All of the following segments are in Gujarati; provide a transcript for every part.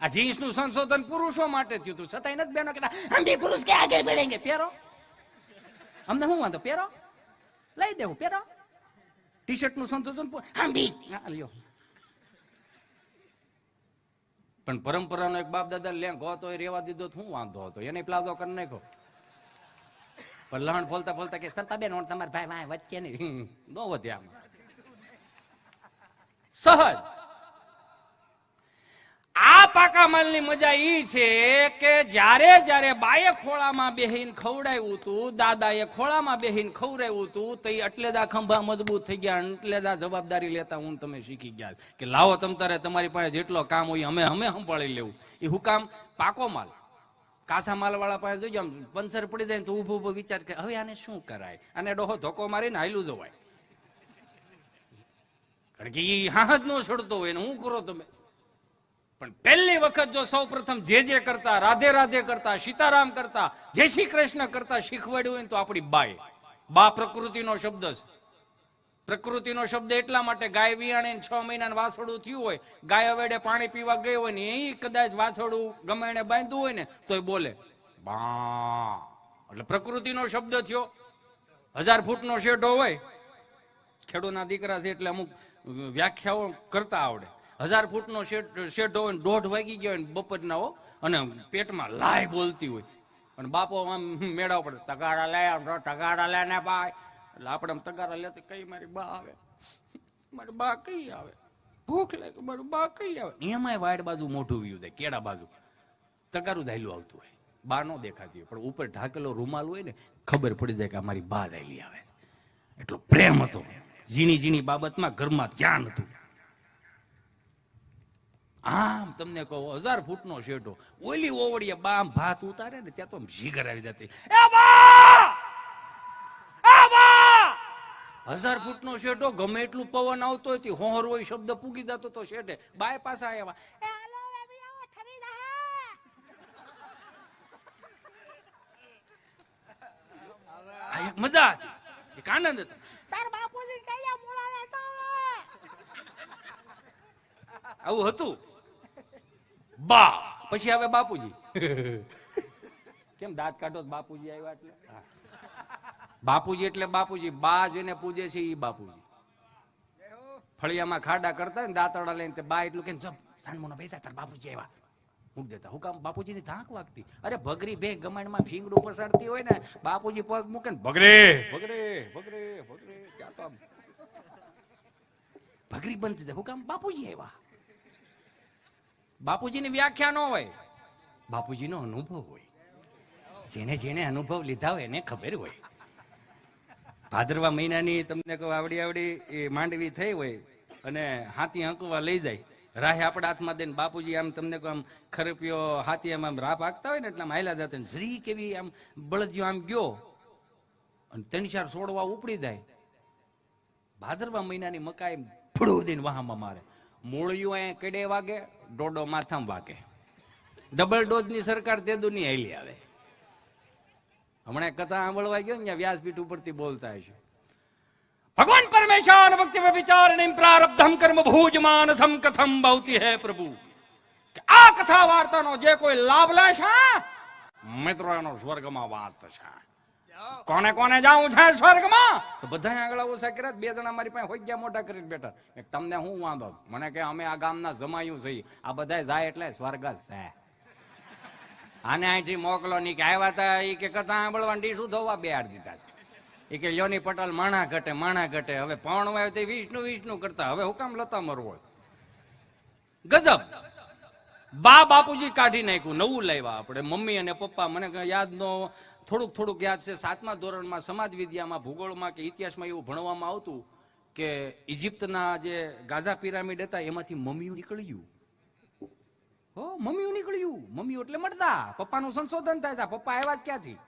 આ જીન્સ નું સંશોધન પુરુષો માટે થયું હતું, છતાંય નથી બેનો કહેતા હમ ભી પુરુષ કે આગે बढ़ेंगे, પહેરો. અમને શું વાંધો, પહેરો, લઈ દેવું, પહેરો. ટી શર્ટ નું સંશોધન હમ ભી લ્યો. પણ પરંપરાનો એક બાપ દાદા લેંઘ હતો એ રેવા દીધો શું વાંધો હતો, એને પ્લાઝો કરી નાખ્યો. પણ લહણ ફોલતા ફોલતા કે સરતા બેન તમારા ભાઈ ભાઈ વચ્ચે નહીં નો વધે. આમાં સહજ આ પાકા માલની મજા ઈ છે કે જ્યારે જ્યારે બાએ ખોળામાં બેહીને ખવડાવ્યું હતું, દાદાએ ખોળામાં બેહીને ખવડાવ્યું હતું, તો એ અટલેદા ખંભા મજબૂત થઈ ગયા, અટલેદા જવાબદારી લેતા હું તમે શીખી ગયા કે લાવો તમ તારે તમારી પાસે જેટલો કામ હોય અમે સંભાળી લેવું. એ હું કામ પાકો માલ, કાસા માલ વાળા પાસે જોઈ આમ પંચર પડી જાય તો ઉભો ઉભો વિચાર કે હવે આને શું કરાય, અને ડોહો ધોકો મારીને હાયલું જવાય. કારણ કે એ હાથ નો છોડતો હોય ને હું કરો તમે. પણ પહેલી વખત જો સૌ પ્રથમ જે કરતા, રાધે રાધે કરતા, સીતારામ કરતા, જય શ્રી કૃષ્ણ કરતા શીખવાડ્યું હોય ને તો આપણી બાએ. બા પ્રકૃતિનો શબ્દ છે. પ્રકૃતિનો શબ્દ એટલા માટે ગાય વિયાણે 6 મહિનાનું વાછોડું થયું હોય, ગાય વેડે પાણી પીવા ગઈ હોય ને એ કદાચ વાછોડું ગમે એને બાંધ્યું હોય ને તો એ બોલે બા, એટલે પ્રકૃતિનો શબ્દ થયો. 1000 ફૂટનો શેઢો હોય, ખેડૂતના દીકરા છે એટલે અમુક વ્યાખ્યાઓ કરતા આવડે. 1000 ફૂટનો શેઢો હોય, 1:30 વાગી ગયો હોય બપોરના હો, અને પેટમાં લાય બોલતી હોય, અને બાપો આમ મેળાવ પડે તગાડા લે, તગાડા લે ને બાય. એટલે આપણે તગારા લેતી કઈ મારી બા આવે, મારી બા કઈ આવે, ભૂખ લાગે મારી બા કઈ આવે. એમાંય વાડ બાજુ મોઢું વ્યુ જાય, કેડા બાજુ તગારું ધાયલું આવતું હોય, બા નો દેખાતી હોય, પણ ઉપર ઢાકેલો રૂમાલ હોય ને ખબર પડી જાય કે અમારી બા ધાયલી આવે. એટલો પ્રેમ હતો ઝીણી ઝીણી બાબતમાં, ઘરમાં ધ્યાન હતું. આમ તમને કહો 1000 ફૂટનો શેઢો, ઓલી ઓવડીએ બા આમ ભાત ઉતારે ને ત્યાં તો જીગર આવી જતી. 1000 ફૂટનો શેઢો, ગમે એટલું પવન આવતો હોય, હોહર હોય શબ્દ પૂગી જતો તો શેઢે. બાય પાછા આવ્યા, મજા હતી, એક આનંદ હતો. તાર બાપુજી કયા મોળા તો આવું હતું. બા પછી આવે બાપુજી. કેમ દાંત કાઢો બાપુજી આવ્યા એટલે? બાપુજી એટલે બાપુજી. બા જેને પૂજે છે એ બાપુજી. ફળિયામાં ખાડા કરતા ને દાંતડા લઈને બા એટલું કે સાનમોના બેસા તાર બાપુજી આવ્યા મૂક દેતા. હું કામ? બાપુજીની ધાક વાગતી. અરે ભગરી બે ગમાણમાં ફીંગડું પસાડતી હોય ને, બાપુજી પગ મૂકે ને ભગરે ભગરે ભગરે ભગરે, ક્યાં તો ભગરી બંધ થઈ જાય. હું કામ? બાપુજી આવ્યા. બાપુજીની વ્યાખ્યા ન હોય, બાપુજીનો અનુભવ હોય. જેને જેને અનુભવ લીધા હોય એને ખબર હોય. ભાદરવા મહિનાની તમને કહું આવડી આવડી એ માંડવી થઈ હોય અને હાથી હંકવા લઈ જાય, રાહે આપણા હાથમાં દઈને બાપુજી આમ તમને કહું આમ ખરપિયો હાથી આમ રાપ હાંકતા હોય ને એટલે આમ હાયલા જતા, જરી કેવી આમ બળદિયો આમ ગયો અને 3-4 છોડવા ઉપડી જાય. ભાદરવા મહિનાની મકાઈ ફૂડું દઈને વાહમાં મારે. મૂળિયું અહીંયા કેડે વાગે, ડોડો માથામાં વાગે. ડબલ ડોઝની સરકાર તે દુનિયા હેલી આવે. હમણાં કથા સાંભળવા ગયો ને વ્યાસપીઠ ઉપરથી બોલતા હશે, ભગવાન પરમેશ્વર ભક્તિ વિચારણીમ પ્રારબ્ધમ કર્મ ભૂજમાનસમ કથમ ભવતી હે પ્રભુ. કે આ કથા વાર્તાનો જે કોઈ લાભ લેશે મિત્રો એનો સ્વર્ગમાં વાસ થશે. કોને કોને જાવું છે સ્વર્ગમાં? તો બધા આગળ ઓછા કર્યા. 2 જણા મારી પાસે હોય ગયા મોટા કરીને બેઠા. તમને હું વાંધો? મને કે અમે આ ગામના જમાયું છે, આ બધા જાય એટલે સ્વર્ગ જ છે. આને અહીંથી મોકલો નહીં કે આવ્યા હતા એ કે કથા સાંભળવાની શું થવા બેહાડ દીધા. એ કે યોની પટેલ માણા ઘટે માણા ઘટે. હવે પણ વાય તે વિષ્ણુ વિષ્ણુ કરતા, હવે હું કામ લતા મરવો? ગજબ. બા બાપુજી કાઢી નાખ્યું, નવું લાવ્યા આપણે. મમ્મી અને પપ્પા મને યાદ નો થોડુંક યાદ છે. 7મા ધોરણમાં સમાજ વિદ્યામાં, ભૂગોળમાં કે ઇતિહાસમાં એવું ભણવામાં આવતું કે ઇજિપ્તના જે ગાઝા પિરામિડ હતા એમાંથી મમ્મીઓ નીકળ્યું. હો, મમ્મીઓ નીકળ્યું. મમ્મીઓ એટલે મળતા. પપ્પાનું સંશોધન થાય. પપ્પા આવ્યા જ ક્યાંથી?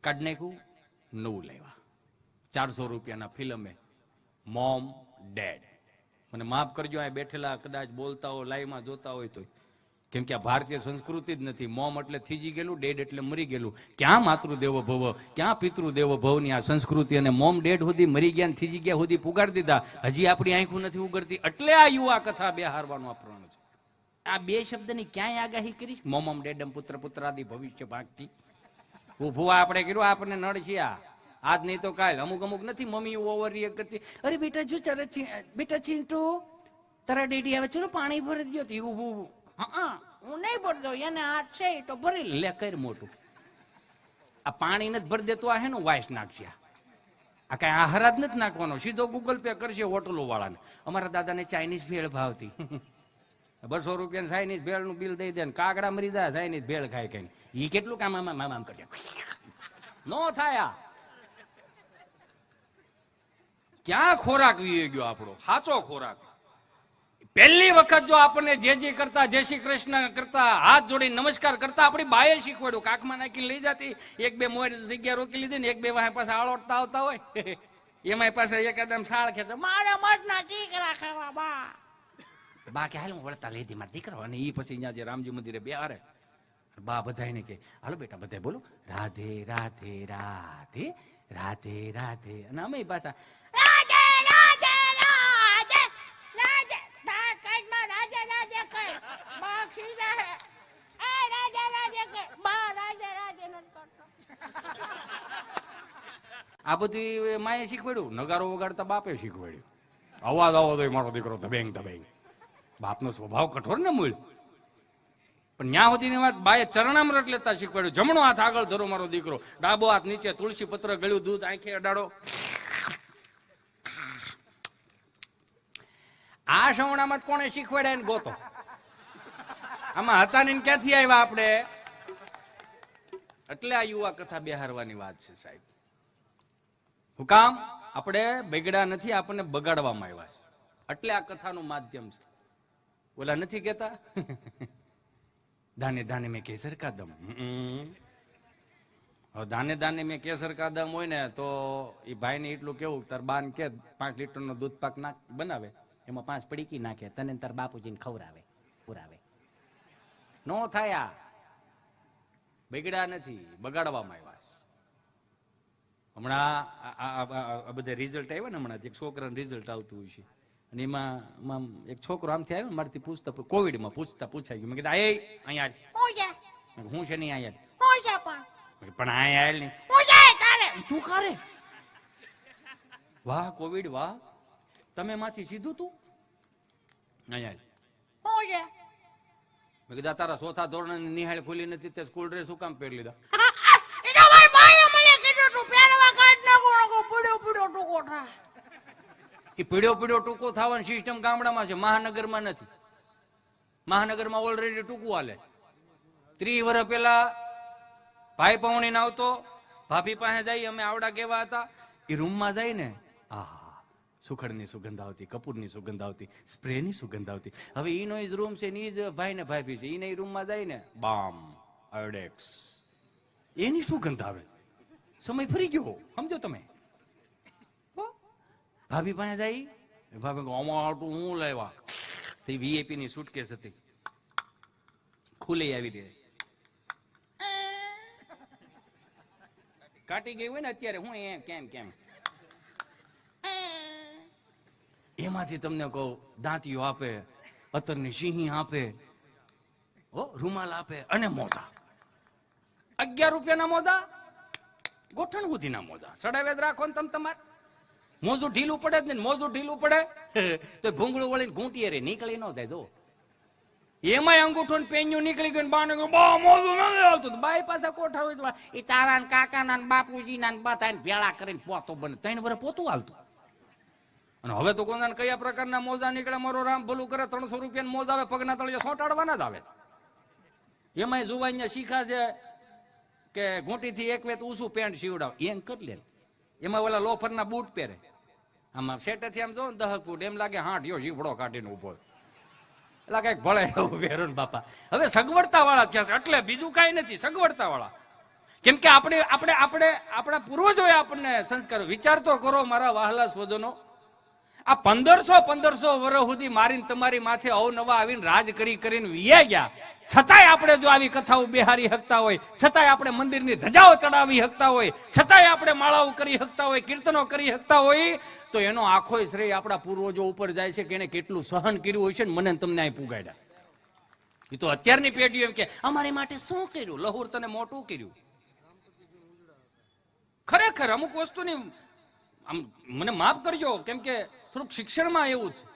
કાઢી નાખ્યું, નવું લાવ્યા. 400 રૂપિયાના ફિલ્મે મોમ ડેડ. મને માફ કરજો આ બેઠેલા કદાચ બોલતા હોય, લાઈવમાં જોતા હોય તો, કેમ કે આ ભારતીય સંસ્કૃતિ જ નથી. મોમ એટલે થીજી ગયેલું, ડેડ એટલે મરી ગયેલું. ક્યાં માતૃદેવો ભવ, ક્યાં પિતૃદેવો ભવની આ સંસ્કૃતિ. અને મોમ ડેડ સુધી મરી ગયા ને થીજી ગયા સુધી પુગાડી દીધા. હજી આપણી આંખું નથી ઉગડતી. એટલે આ યુવા કથા બેહારવાનું આ પ્રણ છે. આ બે શબ્દની ક્યાંય આગાહી કરી? મોમમ ડેડમ પુત્ર પુત્રાદિ ભવિષ્ય ભાગથી ઉભું આપણે કર્યું, આપણને નડ છે આ આજ નહીં તો કાલ. અમુક નથી મમ્મી ઓવર રિએક્ટ કરતી, અરે બેટા જો બેટા ચિંટુ તારા ડેડી આવે ચલો પાણી ભરી દો. તો ઊભું, હા હું નહીં ભરતો, એને હાથ છે તો ભરી લે કર મોટું. આ પાણી નથી ભરી દેતું, આ હેનું વાઇસ નાખશે, આ કઈ આહાર જ નથી નાખવાનો, સીધો ગૂગલ પે કરશે હોટલો વાળાને. અમારા દાદાને ચાઇનીઝ ભેળ ભાવતી, 200 રૂપિયા ચાઇનીઝ ભેળ નું બિલ દઈ દે, કાગડા મરી જાય ચાઇનીઝ ભેળ ખાય કઈ. ઈ કેટલું કામ આમ કરશે, નો થાય. ક્યાં ખોરાક વી ગયો આપણો સાચો ખોરાક? પહેલી વખત જો આપણને જે કરતા, જય શ્રી કૃષ્ણ કરતા, હાથ જોડી નમસ્કાર કરતા આપણી બાએ શીખવાડ્યું. કાખમાં નાખી લઈ જતી, એક બે મોર જગ્યા રોકી લીધી ને એક બે વાહ પાસે આળોટતા આવતા હોય એમાં પાસે એકદમ સાળ ખેંચે, મારા મઠના ટીકરા ખાવા બા કે હાલ હું વળતા લીધી મારા દીકરો. અને એ પછી અહીંયા જે રામજી મંદિરે બે હારે બા બધાને કે હાલો બેટા બધા બોલો રાધે રાધે રાધે રાધે રાધે. અને અમે પાછા આ બધી માએ શીખવાડ્યું. નગારો વગાડતા બાપે શીખવાડ્યું, અવાજ આવો તો મારો દીકરો તબેંગ તબેંગ. બાપનો સ્વભાવ કઠોર ને મૂળ, પણ ન્યા સુધીની વાત બાએ ચરણામૃત લેતા શીખવાડ્યું. જમણો હાથ આગળ ધરો મારો દીકરો, ડાબો હાથ નીચે, તુલસી પત્ર ગળ્યું, દૂધ આંખે અડાડો. આ સવણામાં કોને શીખવાડ્યા ને ગોતો? આમાં હતા ને ક્યાંથી આવ્યા આપણે? એટલે આ યુવા કથા બેહારવાની વાત છે સાહેબ. હું કામ? આપણે બગડ્યા નથી, આપણને બગાડવામાં આવ્યા છે. એટલે આ કથાનું માધ્યમ છે. ઓલા નથી કેતા દાને દાને મેં કેસર કા દમ. દાને દાને મેં કેસર કા દમ હોય ને તો એ ભાઈ ને એટલું કેવું, તાર બાન કે 5 લીટરનો દૂધ પાક બનાવે, એમાં 5 પડીકી નાખે, તને તાર બાપુજીને ખવડાવે પુરાવે. નો થાય. બગડ્યા નથી, બગાડવામાં આવ્યા. હમણાં બધા રિઝલ્ટ આવ્યા ને, હમણાં એક છોકરાનું રિઝલ્ટ આવતું હોય છે, અને એમાં એક છોકરો આમથી આવ્યો મારાથી પૂછતા, કોવિડમાં પૂછાઈ ગયું. મેં કીધું એ હું છે નહીં અહીંયા, પણ અહીંયા આવેલ નહીં તું કરે. વાહ કોવિડ વાહ, તમે માંથી સીધું તું અહીંયા. મેં કીધું તારા 4થા ધોરણ નિહાળ ખુલી નથી તે સ્કૂલ ડ્રેસ શું કામ પહેરી લીધા? એ પીડ્યો ટૂંકો થવાની સિસ્ટમ ગામડામાં છે, મહાનગરમાં નથી. મહાનગરમાં ઓલરેડી ટૂંકું હાલે. 30 વર્ષ પેલા ભાઈ પૌણી આવતો, ભાભી પાસે જાય, અમે આવડા કેવા હતા, એ રૂમમાં જાય ને, આહા સુખડની સુગંધ આવતી, કપૂરની સુગંધ આવતી, સ્પ્રેની સુગંધ આવતી. હવે ઈનો જ રૂમ છે, ની જ ભાઈ ને ભાભી છે, ઈને રૂમમાં જાય ને, બામ આયોડેક્સ એની સુગંધ આવે. સમય ફરી ગયો, સમજો તમે. ભાભી પાસે જાય, ભાભી અમારું હું લેવા, તે વીઆઈપી ની સુટકેસ હતી, ખુલે આવી દે, કાટી ગઈ હોય ને અત્યારે, હું કેમ કેમ એમાંથી તમને કહું, દાંતીઓ આપે, અત્તરની સિંહી આપે, રૂમાલ આપે, અને મોજા 11 રૂપિયાના મોજા, ગોઠણ સુધીના મોજા સડાવે રાખો ને તમે. તમારે મોજું ઢીલું પડે જ ને, મોજું ઢીલું પડે તો ભૂંગળું વળીને ઘૂંટીએ રે, નીકળી ન જાય. જો એમાંય અંગૂઠો ને પેન્યું નીકળી ગયું, બાને બા મોજું નથી આવતું, બાઈ પાસે કોઠા હોય એ તારા ને કાકાના ને બાપુજીના ને બધા ભેળા કરીને પોતો બને, 3 વર્ષ પોતું હાલતું. અને હવે તો કોના કયા પ્રકારના મોજા નીકળે, મારો રામ ભલું કરે, 300 રૂપિયા મોજ આવે, પગના તળિયે સોટાડવાના જ આવે છે. એમાંય જુવાઈ શીખા છે કે ઘૂંટીથી એક વેત ઊંચું પેન્ટ સીવડાવ, એમ કરી લે. એમાં ઓલા લોફરના બૂટ પહેરે, આમાં સેટેથી આમ જો 10 ફૂટ, એમ લાગે હાંઠિયો જીવડો કાઢીને ઉભો, એટલે કઈક ભળે એવું પહેરો ને બાપા. હવે સગવડતા વાળા થયા છે, એટલે બીજું કઈ નથી, સગવડતા વાળા. કેમ કે આપણા પૂર્વજોએ આપણને સંસ્કાર. વિચાર તો કરો મારા વહાલા સ્વજનો, આ 1500 વર્ષ સુધી મારીને તમારી માથે અવનવા આવીને રાજ કરીને વિયા ગયા, છતાંય આપણે જો આવી કથાઓ બેહારી શકતા હોય, છતાંય આપણે મંદિરની ધજાઓ ચડાવી શકતા હોય, છતાંય આપણે માળાઓ કરી શકતા હોય, કીર્તનો કરી શકતા હોય, તો એનો આખો શ્રેય આપણા પૂર્વજો ઉપર જાય છે કે એને કેટલું સહન કર્યું હોય છે ને, મને તમને અહીં પુગાડ્યા. એ તો અત્યારની પેઢીઓ એમ કે અમારી માટે શું કર્યું, લહુર તને મોટું કર્યું. ખરેખર અમુક વસ્તુની આમ મને માફ કરજો, કેમ કે થોડુંક શિક્ષણમાં એવું છે.